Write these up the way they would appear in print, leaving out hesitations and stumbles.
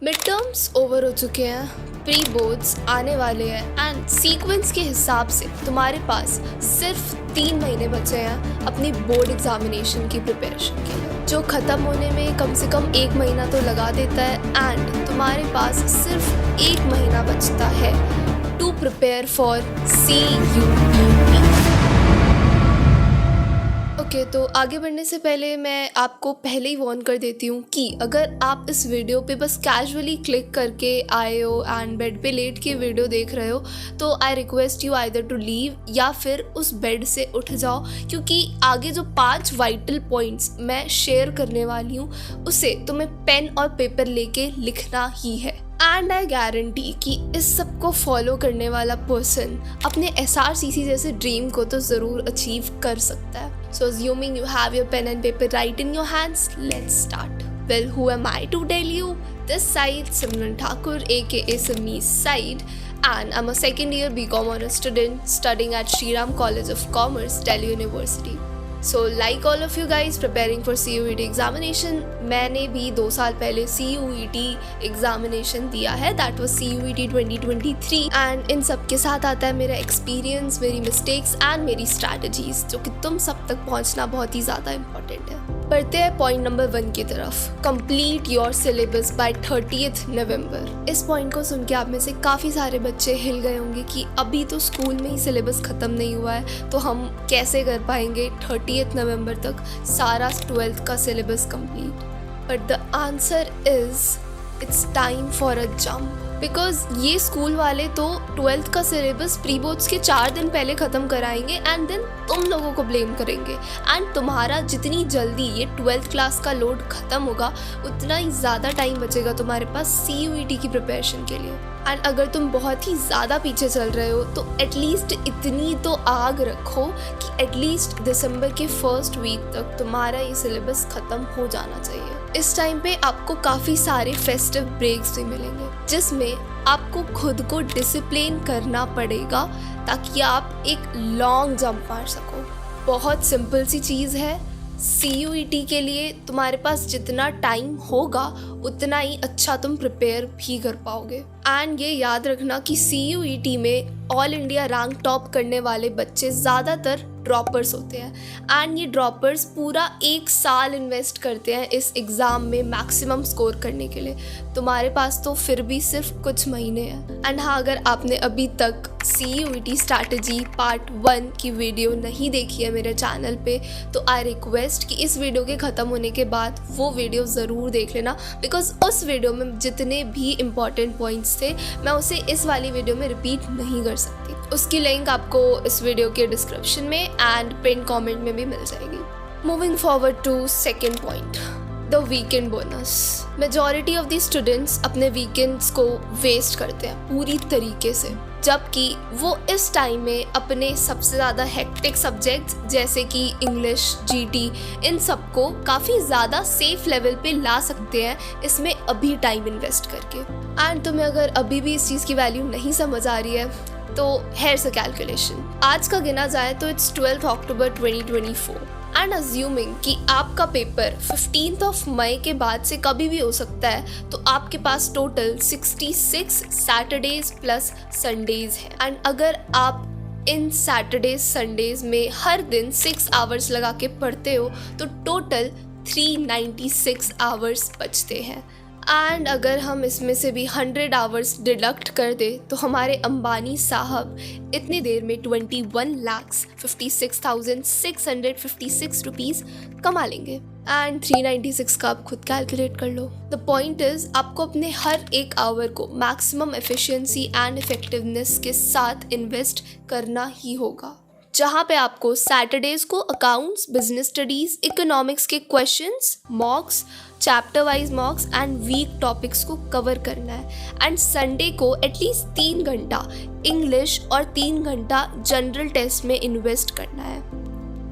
Mid terms over हो चुके हैं, प्री बोर्ड्स आने वाले हैं एंड सीक्वेंस के हिसाब से तुम्हारे पास सिर्फ 3 महीने बचे हैं अपनी बोर्ड एग्जामिनेशन की प्रिपरेशन के लिए, जो ख़त्म होने में कम से कम 1 महीना तो लगा देता है एंड तुम्हारे पास सिर्फ 1 महीना बचता है to prepare for CUET। Okay, तो आगे बढ़ने से पहले मैं आपको पहले ही वार्न कर देती हूँ कि अगर आप इस वीडियो पे बस कैजुअली क्लिक करके आए हो एंड बेड पे लेट के वीडियो देख रहे हो तो I request you either to leave या फिर उस बेड से उठ जाओ, क्योंकि आगे जो 5 वाइटल पॉइंट्स मैं शेयर करने वाली हूँ उसे तुम्हें पेन और पेपर लेके लिखना ही है। एंड आई गारंटी कि इस सब को फॉलो करने वाला पर्सन अपने SRCC जैसे ड्रीम को तो ज़रूर अचीव कर सकता है। So assuming you have your pen and paper right in your hands, let's start. Well, who am I to tell you? This side Simran Thakur aka Simni's side, and I'm a second year BCom honors student studying at Shriram College of Commerce, Delhi University. So like all of you guys preparing for CUET examination, मैंने भी 2 साल पहले CUET examination दिया है, that was CUET 2023 and in सब के साथ आता है मेरा एक्सपीरियंस, मेरी मिस्टेक्स एंड मेरी स्ट्रैटेजीज, जो कि तुम सब तक पहुंचना बहुत ही ज़्यादा इंपॉर्टेंट है। बढ़ते हैं पॉइंट नंबर 1 की तरफ। Complete your syllabus by 30th November. इस पॉइंट को सुन के आप में से काफ़ी सारे बच्चे हिल गए होंगे कि अभी तो स्कूल में ही सिलेबस ख़त्म नहीं हुआ है, तो हम कैसे कर पाएंगे 30th नवंबर तक सारा 12th का syllabus complete. But the answer is it's time for a jump, because ये स्कूल वाले तो 12th का सिलेबस प्री बोर्ड्स के 4 दिन पहले ख़त्म कराएंगे एंड देन तुम लोगों को ब्लेम करेंगे एंड तुम्हारा जितनी जल्दी ये 12th क्लास का लोड ख़त्म होगा उतना ही ज़्यादा टाइम बचेगा तुम्हारे पास CUET की प्रिपरेशन के लिए। एंड अगर तुम बहुत ही ज़्यादा पीछे चल रहे हो तो एटलीस्ट इतनी तो आग रखो कि एटलीस्ट दिसंबर के फर्स्ट वीक तक तुम्हारा ये सिलेबस ख़त्म हो जाना चाहिए। इस टाइम पे आपको काफ़ी सारे फेस्टिव ब्रेक्स भी मिलेंगे जिसमें आपको खुद को डिसिप्लिन करना पड़ेगा ताकि आप एक लॉन्ग जंप मार सको। बहुत सिंपल सी चीज़ है, CUET के लिए तुम्हारे पास जितना टाइम होगा उतना ही अच्छा तुम प्रिपेयर भी कर पाओगे। एंड ये याद रखना कि CUET में ऑल इंडिया रैंक टॉप करने वाले बच्चे ज़्यादातर ड्रॉपर्स होते हैं एंड ये ड्रॉपर्स पूरा 1 साल इन्वेस्ट करते हैं इस एग्ज़ाम में मैक्सिमम स्कोर करने के लिए। तुम्हारे पास तो फिर भी सिर्फ कुछ महीने हैं। एंड हाँ, अगर आपने अभी तक CUET स्ट्रैटेजी पार्ट 1 की वीडियो नहीं देखी है मेरे चैनल पे तो आई रिक्वेस्ट कि इस वीडियो के ख़त्म होने के बाद वो वीडियो ज़रूर देख लेना, बिकॉज उस वीडियो में जितने भी इम्पॉर्टेंट पॉइंट्स थे मैं उसे इस वाली वीडियो में रिपीट नहीं कर सकती। उसकी लिंक आपको इस वीडियो के डिस्क्रिप्शन में एंड पिन कमेंट में भी मिल जाएगी। Moving forward to second point, the weekend bonus. Majority of the students अपने वीकेंड्स को वेस्ट करते हैं पूरी तरीके से, जबकि वो इस टाइम में अपने सबसे ज़्यादा हेक्टिक सब्जेक्ट्स जैसे कि इंग्लिश, GT, इन सब को काफ़ी ज़्यादा सेफ लेवल पे ला सकते हैं इसमें अभी टाइम इन्वेस्ट करके। एंड तुम्हें अगर अभी भी इस चीज़ की वैल्यू नहीं समझ आ रही है तो हेयर्स अ कैलकुलेशन। आज का गिना जाए तो इट्स 12 अक्टूबर 2024 एंड अज्यूमिंग कि आपका पेपर 15 मई के बाद से कभी भी हो सकता है तो आपके पास टोटल 66 सैटरडेज प्लस संडेज है। एंड अगर आप इन सैटरडेज संडेज में हर दिन 6 आवर्स लगा के पढ़ते हो तो टोटल 396 आवर्स बचते हैं। एंड अगर हम इसमें से भी 100 आवर्स डिडक्ट कर दे तो हमारे अंबानी साहब इतनी देर में 21,56,656 रुपीज़ कमा लेंगे। एंड 396 का आप खुद कैलकुलेट कर लो। द पॉइंट इज़ आपको अपने हर एक आवर को मैक्सिमम एफिशिएंसी एंड इफेक्टिवनेस के साथ इन्वेस्ट करना ही होगा, जहाँ पे आपको सैटरडेज को अकाउंट्स, बिजनेस स्टडीज़, इकोनॉमिक्स के questions, mocks, chapter wise mocks and week topics को कवर करना है। एंड संडे को एटलीस्ट 3 घंटा इंग्लिश और 3 घंटा जनरल टेस्ट में इन्वेस्ट करना है,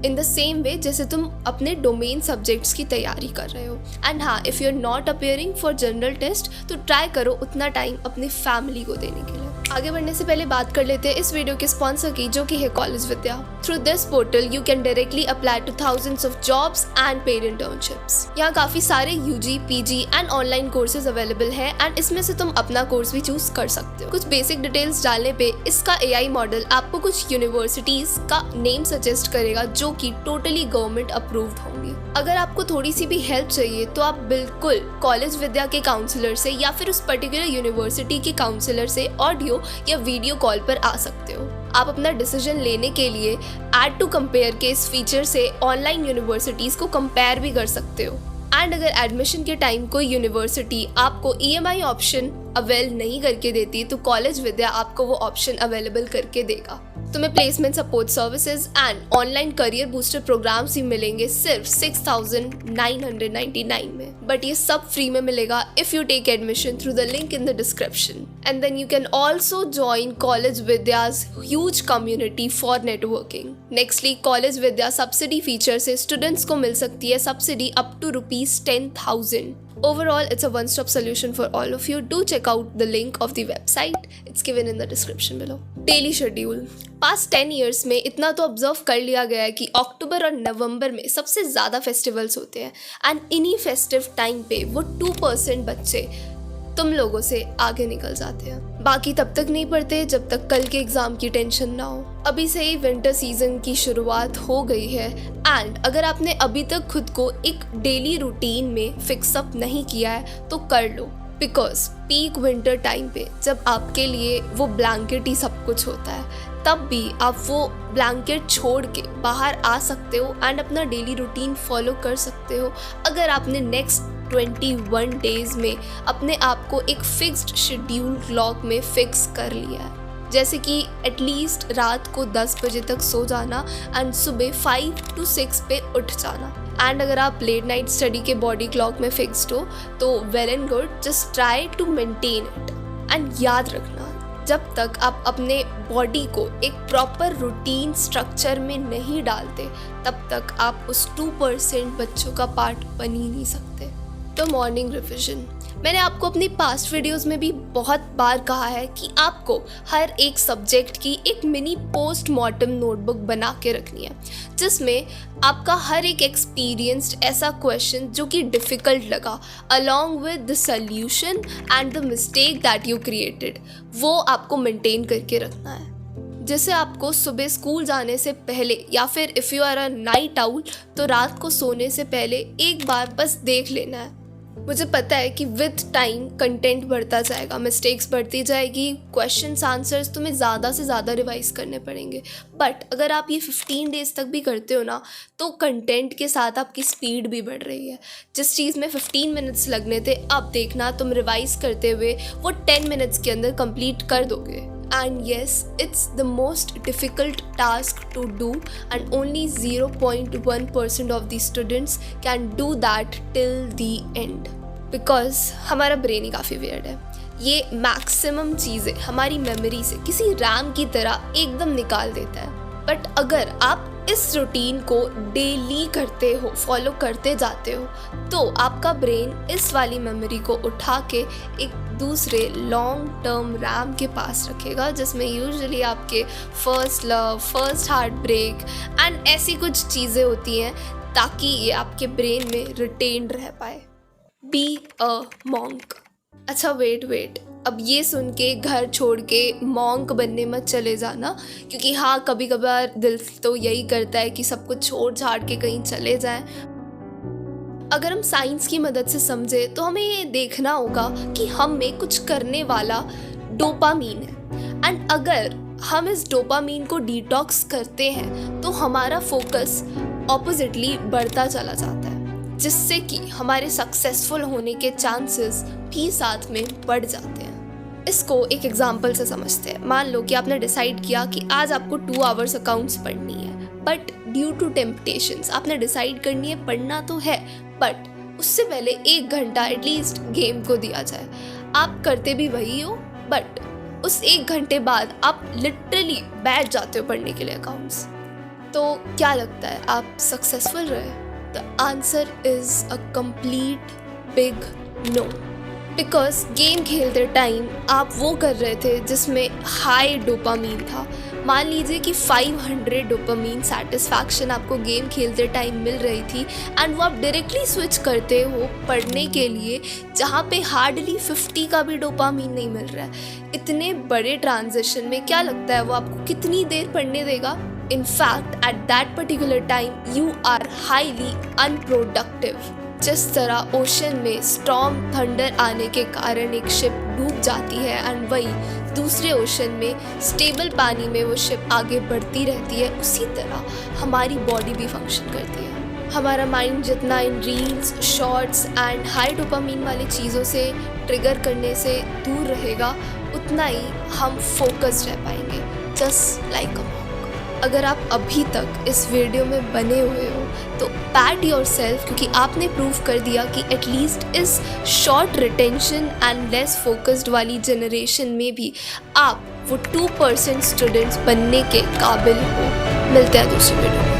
इन द सेम वे जैसे तुम अपने डोमेन सब्जेक्ट्स की तैयारी कर रहे हो। एंड हाँ, if you are not appearing for general test तो ट्राई करो उतना टाइम अपनी फैमिली को देने के लिए। आगे बढ़ने से पहले बात कर लेते हैं इस वीडियो के स्पॉन्सर की, जो कि है college Vidya. Through this portal you can directly apply to thousands of jobs and paid internships. यहाँ काफी सारे UG, PG and online courses available हैं एंड इसमें से तुम अपना कोर्स भी चूज कर सकते हो। कुछ बेसिक डिटेल्स डालने पे इसका एआई मॉडल आपको कुछ यूनिवर्सिटीज का नेम सजेस्ट करेगा जो कि टोटली गवर्नमेंट अप्रूव्ड होंगी। अगर आपको थोड़ी सी भी हेल्प चाहिए तो आप बिल्कुल कॉलेज विद्या के काउंसलर से या फिर उस पर्टिकुलर यूनिवर्सिटी के काउंसलर से ऑडियो या वीडियो कॉल पर आ सकते हो। आप अपना डिसीजन लेने के लिए ऐड टू कंपेयर के इस फीचर से ऑनलाइन यूनिवर्सिटीज को कंपेयर भी कर सकते हो। एंड अगर एडमिशन के टाइम कोई यूनिवर्सिटी आपको ईएमआई ऑप्शन अवेल नहीं करके देती तो कॉलेज विद्या आपको वो ऑप्शन अवेलेबल करके देगा। तुम्हें placement support services and online career booster programs भी मिलेंगे सिर्फ 6,999 में, बट ये सब फ्री में मिलेगा if you take admission through the link in the description. And then you can also join college Vidya's huge community for networking. Nextly, college Vidya subsidy feature से students को मिल सकती है subsidy up to ₹10,000। Overall, it's a one-stop solution for all of you. Do check out the link of the website. It's given in the description below. Daily schedule. Past 10 years में इतना तो observe कर लिया गया है कि अक्टूबर और नवंबर में सबसे ज़्यादा फेस्टिवल्स होते हैं एंड इन्हीं फेस्टिव टाइम पे वो 2% बच्चे तुम लोगों से आगे निकल जाते हैं। बाकी तब तक नहीं पढ़ते जब तक कल के एग्जाम की टेंशन ना हो। अभी से ही विंटर सीजन की शुरुआत हो गई है एंड अगर आपने अभी तक खुद को एक डेली रूटीन में फिक्सअप नहीं किया है तो कर लो, बिकॉज पीक विंटर टाइम पे जब आपके लिए वो ब्लैंकेट ही सब कुछ होता है तब भी आप वो ब्लैंकेट छोड़ के बाहर आ सकते हो एंड अपना डेली रूटीन फॉलो कर सकते हो अगर आपने नेक्स्ट 21 डेज में अपने आप को एक फिक्स्ड शेड्यूल क्लॉक में फिक्स कर लिया है। जैसे कि एटलीस्ट रात को 10 बजे तक सो जाना एंड सुबह 5 to 6 पे उठ जाना। एंड अगर आप लेट नाइट स्टडी के बॉडी क्लॉक में फिक्स्ड हो तो well and good, just try to maintain it. And याद रखना, जब तक आप अपने बॉडी को एक प्रॉपर रूटीन स्ट्रक्चर में नहीं डालते तब तक आप उस 2% बच्चों का पार्ट बन ही नहीं सकते। तो मॉर्निंग रिविजन, मैंने आपको अपनी पास्ट वीडियोस में भी बहुत बार कहा है कि आपको हर एक सब्जेक्ट की एक मिनी पोस्टमार्टम नोटबुक बना के रखनी है जिसमें आपका हर एक एक्सपीरियंस्ड ऐसा क्वेश्चन जो कि डिफ़िकल्ट लगा along with the solution and the mistake that you created, वो आपको मेंटेन करके रखना है। जैसे आपको सुबह स्कूल जाने से पहले या फिर if you are a night owl तो रात को सोने से पहले एक बार बस देख लेना है। मुझे पता है कि विद टाइम कंटेंट बढ़ता जाएगा, मिस्टेक्स बढ़ती जाएगी, क्वेश्चंस आंसर्स तुम्हें ज़्यादा से ज़्यादा रिवाइज करने पड़ेंगे, बट अगर आप ये 15 डेज़ तक भी करते हो ना तो कंटेंट के साथ आपकी स्पीड भी बढ़ रही है। जिस चीज़ में 15 मिनट्स लगने थे अब देखना तुम रिवाइज करते हुए वो 10 मिनट्स के अंदर कंप्लीट कर दोगे। And yes, it's the most difficult task to do and only 0.1% of the students can do that till the end. Because हमारा ब्रेन ही काफ़ी weird है। ये मैक्सिमम चीज़ें हमारी मेमोरी से किसी रैम की तरह एकदम निकाल देता है। बट अगर आप इस रूटीन को डेली करते हो, फॉलो करते जाते हो तो आपका ब्रेन इस वाली मेमोरी को उठा के एक दूसरे लॉन्ग टर्म रैम के पास रखेगा जिसमें यूजुअली आपके first love, first heart break and ऐसी कुछ चीज़ें होती हैं ताकि ये आपके ब्रेन में रिटेन्ड रह पाए। Be a monk. अच्छा वेट, अब ये सुन के घर छोड़ के मॉन्क बनने मत चले जाना, क्योंकि हाँ कभी कभार दिल तो यही करता है कि सब कुछ छोड़ छाड़ के कहीं चले जाएं। अगर हम साइंस की मदद से समझे तो हमें ये देखना होगा कि हम में कुछ करने वाला डोपामीन है एंड अगर हम इस डोपामीन को डिटॉक्स करते हैं तो हमारा फोकस ऑपोजिटली बढ़ता चला जाता है जिससे कि हमारे सक्सेसफुल होने के चांसेस भी साथ में बढ़ जाते हैं। इसको एक एग्जाम्पल से समझते हैं। मान लो कि आपने डिसाइड किया कि आज आपको 2 आवर्स अकाउंट्स पढ़नी है, बट ड्यू टू टेम्पटेशंस आपने डिसाइड करनी है पढ़ना तो है बट उससे पहले 1 घंटा एटलीस्ट गेम को दिया जाए। आप करते भी वही हो बट उस 1 घंटे बाद आप लिटरली बैठ जाते हो पढ़ने के लिए अकाउंट्स। तो क्या लगता है आप सक्सेसफुल रहे? The answer is a complete big no. Because game खेलते टाइम आप वो कर रहे थे जिसमें हाई डोपामीन था। मान लीजिए कि 500 डोपामीन सेटिस्फैक्शन आपको गेम खेलते टाइम मिल रही थी एंड वो आप डायरेक्टली स्विच करते हो पढ़ने के लिए जहाँ पे हार्डली 50 का भी डोपामीन नहीं मिल रहा है। इतने बड़े ट्रांजिशन में क्या लगता है वो आपको कितनी देर पढ़ने देगा? In fact, at that particular time, you are highly unproductive. जिस तरह ओशन में स्टॉर्म थंडर आने के कारण एक शिप डूब जाती है एंड वही दूसरे ओशन में स्टेबल पानी में वो शिप आगे बढ़ती रहती है, उसी तरह हमारी बॉडी भी फंक्शन करती है। हमारा माइंड जितना in reels, shorts and high dopamine वाली चीज़ों से ट्रिगर करने से दूर रहेगा, उतना ही हम फोकस्ड रह पाएंगे, जस्ट लाइक अ मॉन्क। अगर आप अभी तक इस वीडियो में बने हुए हो तो पैट योरसेल्फ, क्योंकि आपने प्रूव कर दिया कि एटलीस्ट इस short retention and less focused वाली जनरेशन में भी आप वो 2% स्टूडेंट्स बनने के काबिल हो। मिलते हैं दूसरी वीडियो में।